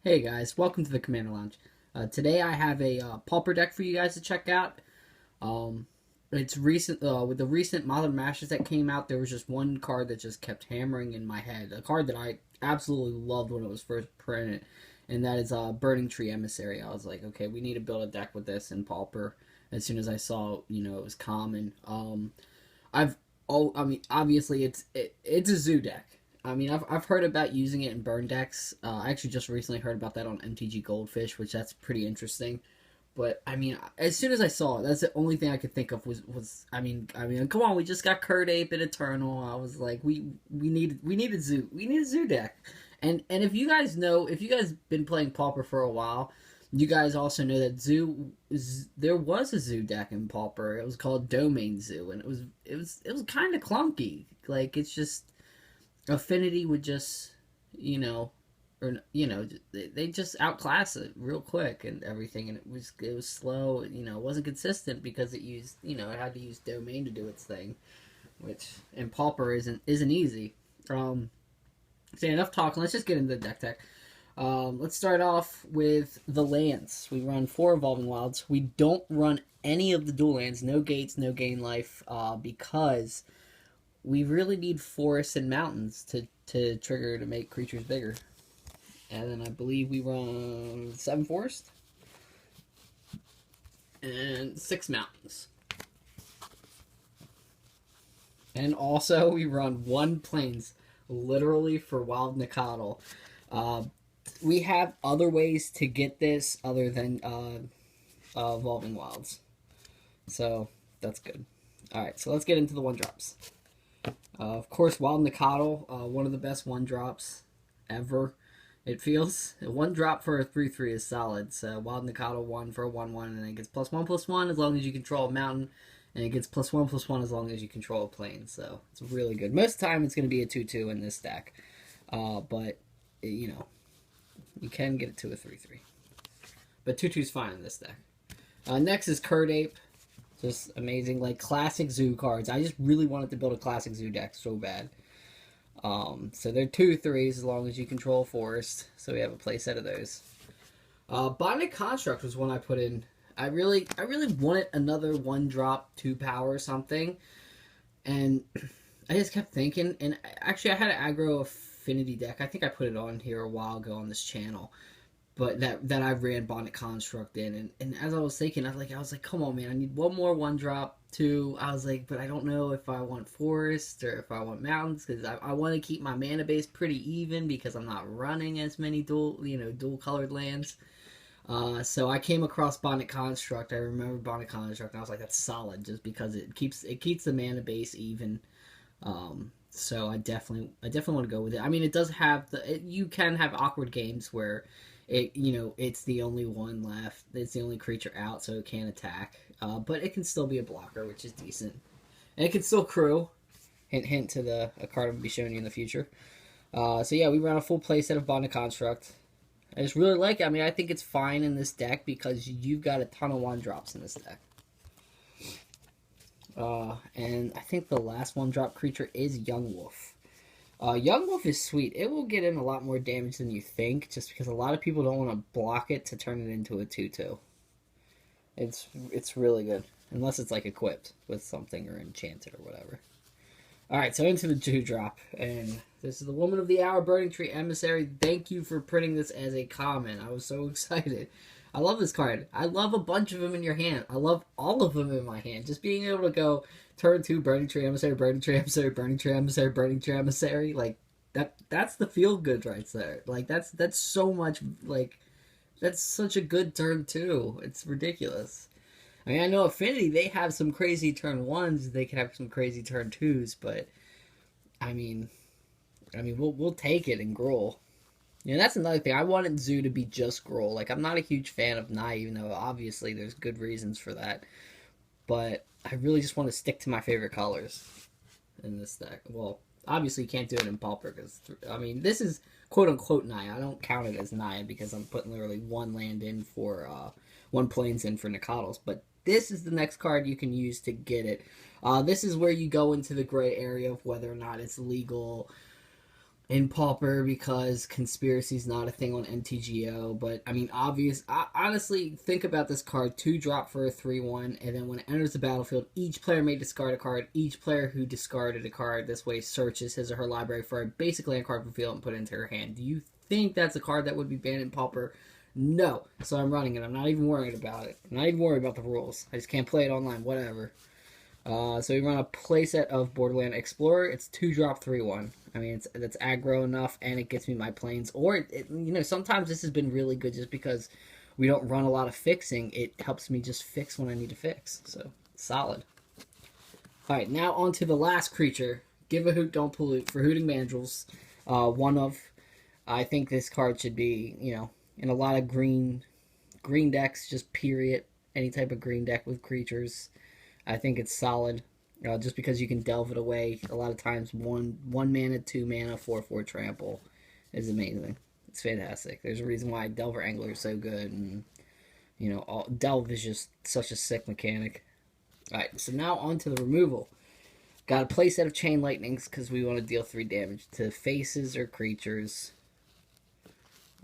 Hey guys, welcome to the Commander Lounge. Today I have a Pauper deck for you guys to check out. Um, it's recent with the recent Modern Masters that came out. There was just one card that just kept hammering in my head. A card that I absolutely loved when it was first printed, and that is Burning Tree Emissary. I was like, okay, we need to build a deck with this in Pauper. As soon as I saw, it was common. Obviously it's a zoo deck. I've heard about using it in burn decks. I actually just recently heard about that on MTG Goldfish, which that's pretty interesting. But as soon as I saw it, that's the only thing I could think of was come on, we just got Curd Ape and Eternal. I was like, we need a zoo deck. And if you guys been playing Pauper for a while, you guys also know that there was a zoo deck in Pauper. It was called Domain Zoo, and it was kind of clunky. Like, it's just Affinity would just, they just outclass it real quick and everything, and it was slow. It wasn't consistent because it used, it had to use Domain to do its thing, which in Pauper isn't easy. So enough talking. Let's just get into the deck tech. Let's start off with the lands. We run 4 Evolving Wilds. We don't run any of the dual lands. No gates, no gain life, because we really need forests and mountains to trigger to make creatures bigger. And then I believe we run 7 forests and 6 mountains. And also we run 1 plains, literally for Wild Nicodle. We have other ways to get this other than Evolving Wilds. So that's good. Alright, so let's get into the 1-drops. Of course, Wild Nicodle, one of the best 1-drops ever, it feels. A 1-drop for a 3/3 is solid. So Wild Nicodle 1 for a 1/1, and it gets +1/+1 as long as you control a mountain, and it gets +1/+1 as long as you control a plane. So it's really good. Most of the time it's going to be a 2/2 in this deck, but you can get it to a 3/3. But 2/2 is fine in this deck. Next is Curd Ape. Just amazing, like classic zoo cards. I just really wanted to build a classic zoo deck so bad. So they're 2/3s as long as you control a forest. So we have a play set of those. Botanic Construct was one I put in. I really wanted another 1-drop 2-power or something, and I just kept thinking. And actually, I had an aggro affinity deck. I think I put it on here a while ago on this channel. But that I ran Botanic Construct in, and as I was thinking, I was like, come on, man, I need one more 1-drop. 2. I was like, but I don't know if I want forest or if I want mountains, because I want to keep my mana base pretty even because I'm not running as many dual colored lands. So I came across Botanic Construct. I remember Botanic Construct, and I was like, that's solid, just because it keeps the mana base even. So I definitely want to go with it. I mean, it does have you can have awkward games where it's the only one left. It's the only creature out, so it can't attack. But it can still be a blocker, which is decent. And it can still crew. Hint, hint to a card I'll be showing you in the future. So yeah, we run a full playset of Botanic Construct. I just really like it. I mean, I think it's fine in this deck because you've got a ton of 1-drops in this deck. And I think the last 1-drop creature is Young Wolf. Young Wolf is sweet. It will get in a lot more damage than you think, just because a lot of people don't want to block it to turn it into a 2/2. It's really good, unless it's like equipped with something or enchanted or whatever. Alright, so into the 2-drop, and this is the Woman of the Hour, Burning Tree Emissary. Thank you for printing this as a comment. I was so excited. I love this card. I love a bunch of them in your hand. I love all of them in my hand. Just being able to go turn 2, Burning Tree Emissary, Burning Tree Emissary, Burning Tree Emissary, Burning Tree Emissary. Like, that's the feel good right there. Like, that's so much, like, that's such a good turn 2. It's ridiculous. I mean, I know Affinity, they have some crazy turn 1s. They can have some crazy turn 2s, but I mean, we'll take it in Gruul. That's another thing. I wanted Zoo to be just Gruul. Like, I'm not a huge fan of Nye, even though obviously there's good reasons for that. But I really just want to stick to my favorite colors in this deck. Well, obviously you can't do it in Pauper because, this is quote-unquote Nye. I don't count it as Nye because I'm putting literally 1 land in for, 1 plains in for Nicodles. But this is the next card you can use to get it. This is where you go into the gray area of whether or not it's legal in Pauper because conspiracy is not a thing on MTGO. But I mean, honestly, think about this card: 2-drop for a 3/1, and then when it enters the battlefield, each player may discard a card. Each player who discarded a card this way searches his or her library for a basically a card from the field and put it into her hand. Do you think that's a card that would be banned in Pauper? No. So I'm running it. I'm not even worried about it. I'm not even worried about the rules. I just can't play it online. Whatever. So we run a playset of Borderland Explorer. It's 2-drop 3/1. I mean, that's aggro enough, and it gets me my planes. Or, sometimes this has been really good just because we don't run a lot of fixing. It helps me just fix when I need to fix. So, solid. Alright, now on to the last creature. Give a Hoot, Don't Pollute for Hooting Mandrills. I think this card should be, in a lot of green decks, just period. Any type of green deck with creatures. I think it's solid, just because you can delve it away. A lot of times, one mana, 2 mana, 4/4 trample is amazing. It's fantastic. There's a reason why Delver Angler is so good, and delve is just such a sick mechanic. All right, so now on to the removal. Got a playset of Chain Lightnings because we want to deal 3 damage to faces or creatures.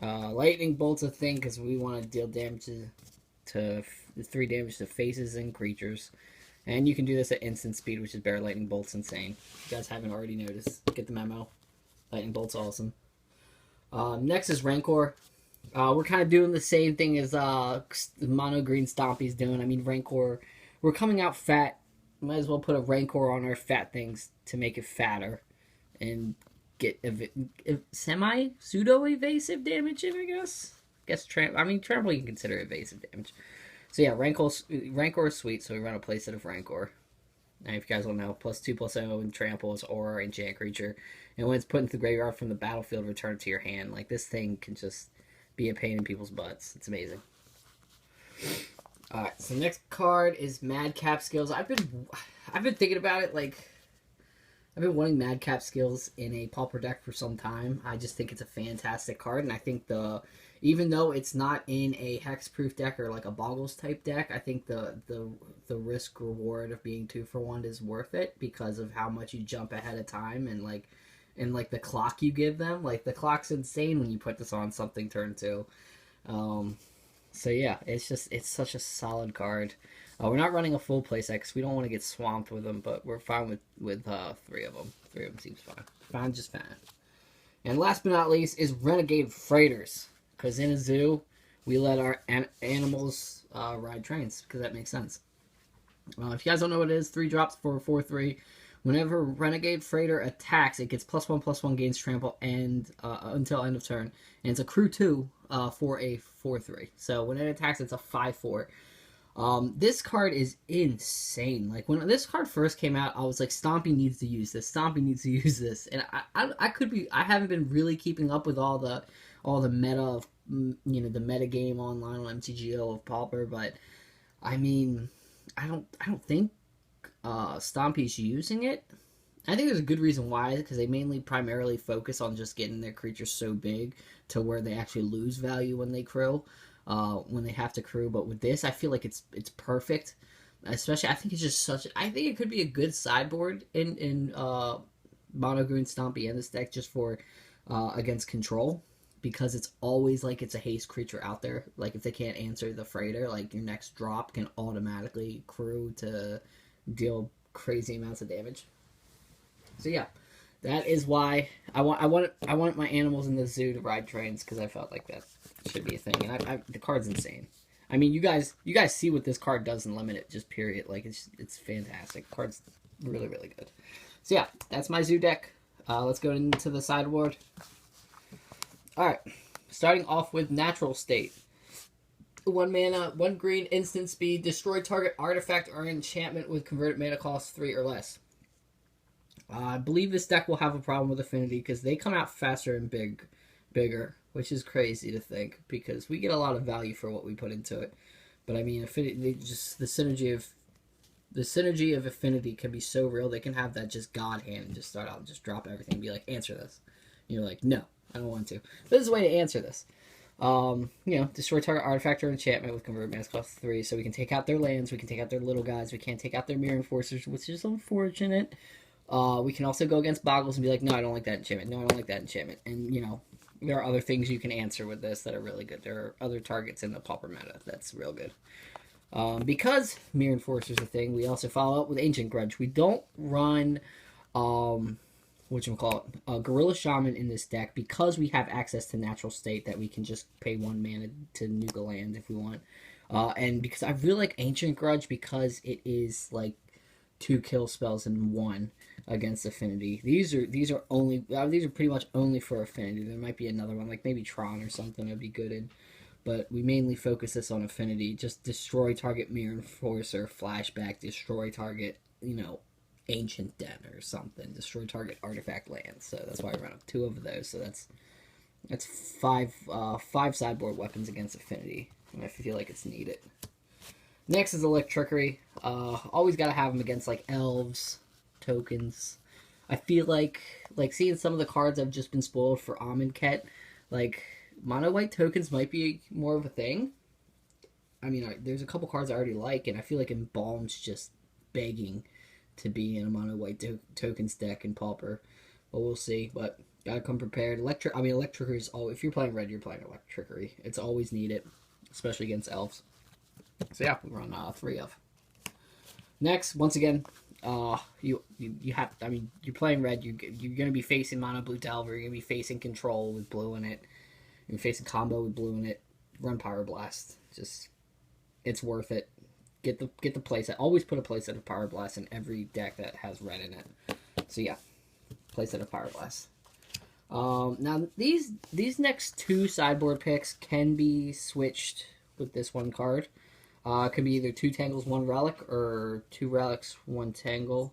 Lightning Bolt's a thing because we want to deal damage to 3 damage to faces and creatures. And you can do this at instant speed, which is Bear Lightning Bolt's insane. If you guys haven't already noticed, get the memo. Lightning Bolt's awesome. Next is Rancor. We're kind of doing the same thing as Mono Green Stompy's doing. I mean, Rancor, we're coming out fat. Might as well put a Rancor on our fat things to make it fatter and get pseudo-evasive damage, I guess. Trample you can consider evasive damage. So yeah, Rancor is sweet, so we run a playset of Rancor. Now, if you guys don't know, +2/+0 and Trample is Aura Enchant creature. And when it's put into the graveyard from the battlefield, return it to your hand. Like, this thing can just be a pain in people's butts. It's amazing. Alright, so the next card is Madcap Skills. I've been thinking about it, like, I've been wanting Madcap Skills in a Pauper deck for some time. I just think it's a fantastic card, and I think even though it's not in a hexproof deck or like a Boggles type deck, I think the risk reward of being 2-for-1 is worth it because of how much you jump ahead of time and the clock you give them. Like, the clock's insane when you put this on something turn 2. So yeah, it's such a solid card. We're not running a full playset because we don't want to get swamped with them, but we're fine with 3 of them. 3 of them seems fine. Just fine. And last but not least is Renegade Freighters. Because in a zoo, we let our animals ride trains, because that makes sense. If you guys don't know what it is, 3 drops for a 4/3. Whenever Renegade Freighter attacks, it gets +1/+1, gains trample, and until end of turn. And it's a crew 2 for a 4/3. So when it attacks, it's a 5/4. This card is insane. Like, when this card first came out, I was like, Stompy needs to use this. Stompy needs to use this. And I haven't been really keeping up with all the meta of, the meta game online on MTGO of Pauper, but I mean, I don't think Stompy's using it. I think there's a good reason why, because they primarily focus on just getting their creatures so big to where they actually lose value when they crew, when they have to crew. But with this, I feel like it's perfect. Especially, I think it's just I think it could be a good sideboard in Mono Green Stompy and this deck just for against control. Because it's always like it's a haste creature out there. Like, if they can't answer the freighter, like, your next drop can automatically crew to deal crazy amounts of damage. So yeah, that is why I want my animals in the zoo to ride trains, because I felt like that should be a thing. And the card's insane. I mean, you guys see what this card does in Limited, just period. Like, it's fantastic. The card's really, really good. So yeah, that's my zoo deck. Let's go into the sideboard. Alright, starting off with Natural State. 1 mana, 1 green, instant speed, destroy target artifact or enchantment with converted mana cost 3 or less. I believe this deck will have a problem with Affinity because they come out faster and bigger, which is crazy to think because we get a lot of value for what we put into it. But I mean, Affinity, the synergy of Affinity can be so real. They can have that just God hand and just start out and just drop everything and be like, answer this. And you're like, no. I don't want to. But there's a way to answer this. Destroy target artifact or enchantment with convert mana cost 3. So we can take out their lands, we can take out their little guys, we can't take out their mirror enforcers, which is unfortunate. We can also go against Boggles and be like, no, I don't like that enchantment. No, I don't like that enchantment. And, you know, there are other things you can answer with this that are really good. There are other targets in the Pauper meta that's real good. Because Mirror Enforcer is a thing, we also follow up with Ancient Grudge. We don't run, Gorilla Shaman in this deck because we have access to Natural State that we can just pay 1 mana to nuke a land if we want. And because I really like Ancient Grudge because it is like 2 kill spells in 1 against Affinity. These are pretty much only for Affinity. There might be another one, like maybe Tron or something that'd be good in. But we mainly focus this on Affinity. Just destroy target Mirror Enforcer, flashback, destroy target, you know, Ancient Den or something. Destroy target artifact land. So that's why I run up 2 of those. So that's 5 sideboard weapons against Affinity. And I feel like it's needed. Next is Electrickery. Always gotta have them against like elves, tokens. I feel like seeing some of the cards have just been spoiled for Amonkhet. Like mono white tokens might be more of a thing. I mean, there's a couple cards I already like, and I feel like Embalm's just begging to be in a mono white tokens deck in Pauper. But we'll see. But gotta come prepared. Electrickery is all. If you're playing red, you're playing Electrickery. It's always needed, especially against elves. So yeah, we run 3 of. Next, once again, you have. I mean, you're playing red. You're gonna be facing mono blue Delver. You're gonna be facing control with blue in it. You're facing combo with blue in it. Run Power Blast. Just, it's worth it. Get the playset. Always put a playset of Power Blast in every deck that has red in it. So yeah, playset of Power Blast. Now these next 2 sideboard picks can be switched with this one card. It could be either 2 Tangles, 1 Relic, or 2 Relics, 1 Tangle,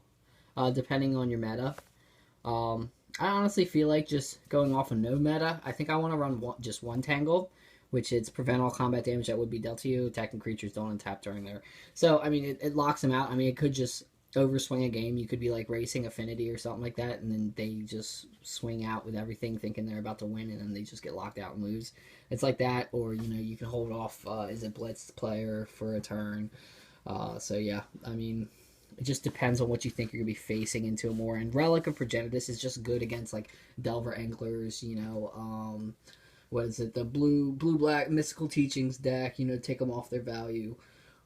depending on your meta. I honestly feel like just going off of no meta, I think I want to run just 1 Tangle, which is prevent all combat damage that would be dealt to you. Attacking creatures don't untap during there. So, I mean, it locks them out. I mean, it could just overswing a game. You could be like racing Affinity or something like that, and then they just swing out with everything thinking they're about to win, and then they just get locked out and lose. It's like that, or, you know, you can hold off, is it Blitz player for a turn. So, yeah, I mean, it just depends on what you think you're going to be facing into more. And Relic of Progenitus is just good against, like, Delver Anglers, you know, what is it, the blue-black Mystical Teachings deck, you know, take them off their value.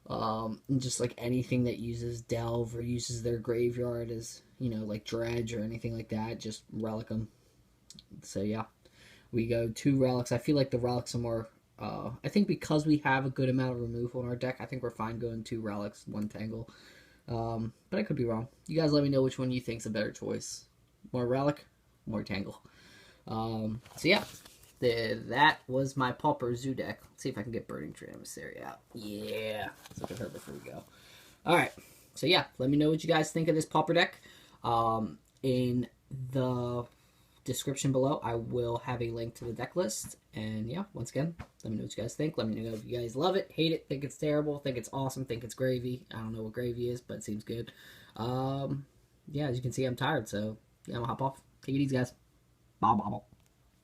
And just, like, anything that uses Delve or uses their graveyard as, you know, like Dredge or anything like that, just Relic them. So, yeah. We go 2 Relics. I feel like the Relics are more... I think because we have a good amount of removal in our deck, I think we're fine going 2 Relics, 1 Tangle. But I could be wrong. You guys let me know which one you think's a better choice. More Relic, more Tangle. So yeah, that was my Pauper Zoo deck. Let's see if I can get Burning Tree Emissary out. Yeah, let's look at her before we go. Alright, so yeah, let me know what you guys think of this Pauper deck. In the description below, I will have a link to the deck list. And yeah, once again, let me know what you guys think. Let me know if you guys love it, hate it, think it's terrible, think it's awesome, think it's gravy. I don't know what gravy is, but it seems good. Yeah, as you can see, I'm tired, so yeah, I'm gonna hop off. Take it easy, guys. Bye, bye, bye.